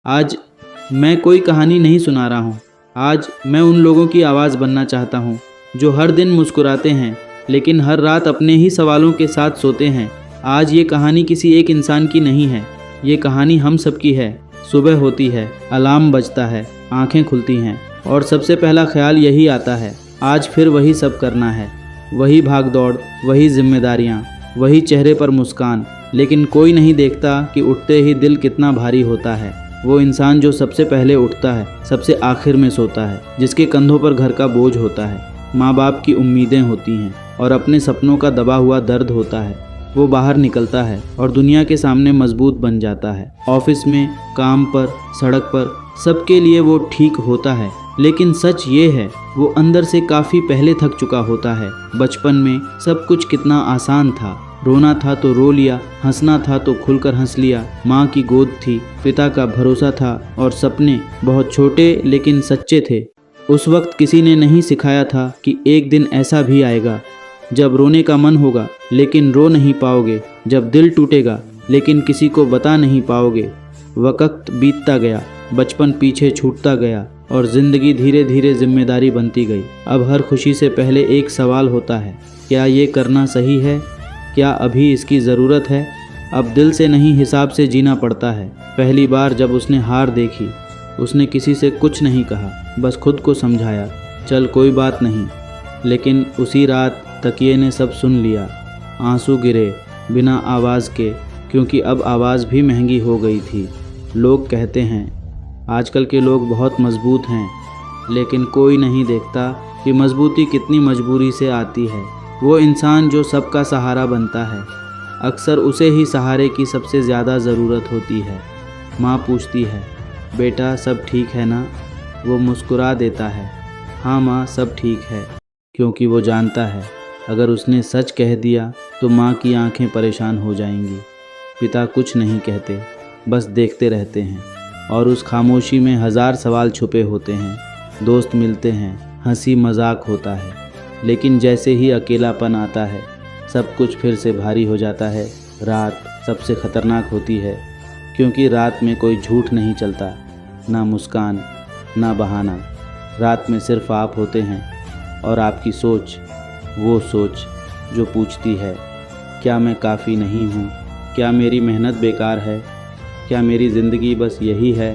आज मैं कोई कहानी नहीं सुना रहा हूँ। आज मैं उन लोगों की आवाज़ बनना चाहता हूँ जो हर दिन मुस्कुराते हैं लेकिन हर रात अपने ही सवालों के साथ सोते हैं। आज ये कहानी किसी एक इंसान की नहीं है, ये कहानी हम सबकी है। सुबह होती है, अलार्म बजता है, आंखें खुलती हैं और सबसे पहला ख्याल यही आता है, आज फिर वही सब करना है। वही भाग दौड़, वही जिम्मेदारियाँ, वही चेहरे पर मुस्कान, लेकिन कोई नहीं देखता कि उठते ही दिल कितना भारी होता है। वो इंसान जो सबसे पहले उठता है, सबसे आखिर में सोता है, जिसके कंधों पर घर का बोझ होता है, माँ बाप की उम्मीदें होती हैं और अपने सपनों का दबा हुआ दर्द होता है। वो बाहर निकलता है और दुनिया के सामने मजबूत बन जाता है। ऑफिस में, काम पर, सड़क पर, सबके लिए वो ठीक होता है, लेकिन सच ये है वो अंदर से काफ़ी पहले थक चुका होता है। बचपन में सब कुछ कितना आसान था, रोना था तो रो लिया, हंसना था तो खुलकर हंस लिया। माँ की गोद थी, पिता का भरोसा था और सपने बहुत छोटे लेकिन सच्चे थे। उस वक्त किसी ने नहीं सिखाया था कि एक दिन ऐसा भी आएगा जब रोने का मन होगा लेकिन रो नहीं पाओगे, जब दिल टूटेगा लेकिन किसी को बता नहीं पाओगे। वक्त बीतता गया, बचपन पीछे छूटता गया और ज़िंदगी धीरे धीरे जिम्मेदारी बनती गई। अब हर खुशी से पहले एक सवाल होता है, क्या ये करना सही है? क्या अभी इसकी ज़रूरत है? अब दिल से नहीं, हिसाब से जीना पड़ता है। पहली बार जब उसने हार देखी, उसने किसी से कुछ नहीं कहा, बस खुद को समझाया, चल कोई बात नहीं। लेकिन उसी रात तकिए ने सब सुन लिया। आंसू गिरे बिना आवाज़ के, क्योंकि अब आवाज़ भी महंगी हो गई थी। लोग कहते हैं आजकल के लोग बहुत मजबूत हैं, लेकिन कोई नहीं देखता कि मजबूती कितनी मजबूरी से आती है। वो इंसान जो सबका सहारा बनता है, अक्सर उसे ही सहारे की सबसे ज़्यादा ज़रूरत होती है। माँ पूछती है, बेटा सब ठीक है ना? वो मुस्कुरा देता है, हाँ माँ सब ठीक है, क्योंकि वो जानता है अगर उसने सच कह दिया तो माँ की आंखें परेशान हो जाएंगी। पिता कुछ नहीं कहते, बस देखते रहते हैं और उस खामोशी में हज़ार सवाल छुपे होते हैं। दोस्त मिलते हैं, हंसी मजाक होता है, लेकिन जैसे ही अकेलापन आता है सब कुछ फिर से भारी हो जाता है। रात सबसे ख़तरनाक होती है, क्योंकि रात में कोई झूठ नहीं चलता, ना मुस्कान, ना बहाना। रात में सिर्फ आप होते हैं और आपकी सोच, वो सोच जो पूछती है, क्या मैं काफ़ी नहीं हूँ? क्या मेरी मेहनत बेकार है? क्या मेरी ज़िंदगी बस यही है?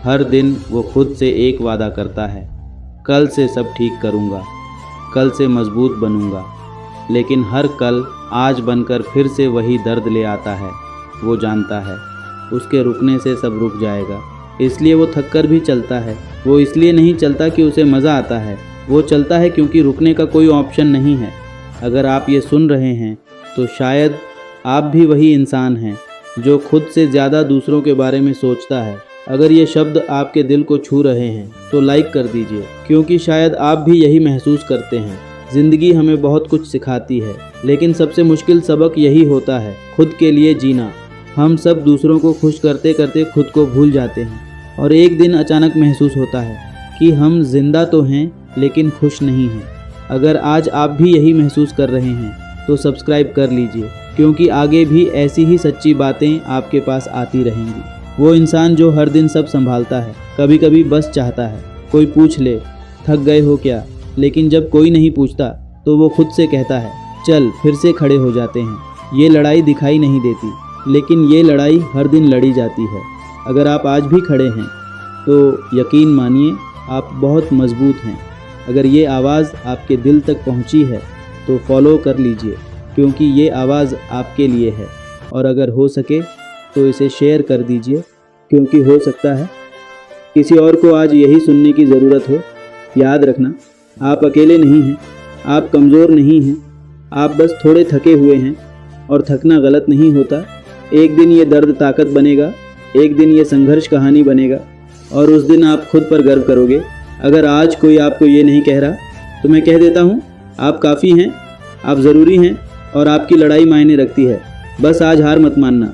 हर दिन वो खुद से एक वादा करता है, कल से सब ठीक करूँगा, कल से मजबूत बनूँगा। लेकिन हर कल आज बनकर फिर से वही दर्द ले आता है। वो जानता है उसके रुकने से सब रुक जाएगा, इसलिए वो थक कर भी चलता है। वो इसलिए नहीं चलता कि उसे मज़ा आता है, वो चलता है क्योंकि रुकने का कोई ऑप्शन नहीं है। अगर आप ये सुन रहे हैं तो शायद आप भी वही इंसान हैं जो खुद से ज़्यादा दूसरों के बारे में सोचता है। अगर ये शब्द आपके दिल को छू रहे हैं तो लाइक कर दीजिए, क्योंकि शायद आप भी यही महसूस करते हैं। ज़िंदगी हमें बहुत कुछ सिखाती है, लेकिन सबसे मुश्किल सबक यही होता है, खुद के लिए जीना। हम सब दूसरों को खुश करते करते खुद को भूल जाते हैं और एक दिन अचानक महसूस होता है कि हम जिंदा तो हैं लेकिन खुश नहीं हैं। अगर आज आप भी यही महसूस कर रहे हैं तो सब्सक्राइब कर लीजिए, क्योंकि आगे भी ऐसी ही सच्ची बातें आपके पास आती रहेंगी। वो इंसान जो हर दिन सब संभालता है, कभी कभी बस चाहता है कोई पूछ ले, थक गए हो क्या? लेकिन जब कोई नहीं पूछता तो वो खुद से कहता है, चल फिर से खड़े हो जाते हैं। ये लड़ाई दिखाई नहीं देती, लेकिन ये लड़ाई हर दिन लड़ी जाती है। अगर आप आज भी खड़े हैं तो यकीन मानिए आप बहुत मजबूत हैं। अगर ये आवाज़ आपके दिल तक पहुंची है तो फॉलो कर लीजिए, क्योंकि ये आवाज़ आपके लिए है। और अगर हो सके तो इसे शेयर कर दीजिए, क्योंकि हो सकता है किसी और को आज यही सुनने की ज़रूरत हो। याद रखना, आप अकेले नहीं हैं, आप कमज़ोर नहीं हैं, आप बस थोड़े थके हुए हैं। और थकना गलत नहीं होता। एक दिन ये दर्द ताकत बनेगा, एक दिन ये संघर्ष कहानी बनेगा और उस दिन आप खुद पर गर्व करोगे। अगर आज कोई आपको ये नहीं कह रहा तो मैं कह देता हूँ, आप काफ़ी हैं, आप ज़रूरी हैं और आपकी लड़ाई मायने रखती है। बस आज हार मत मानना।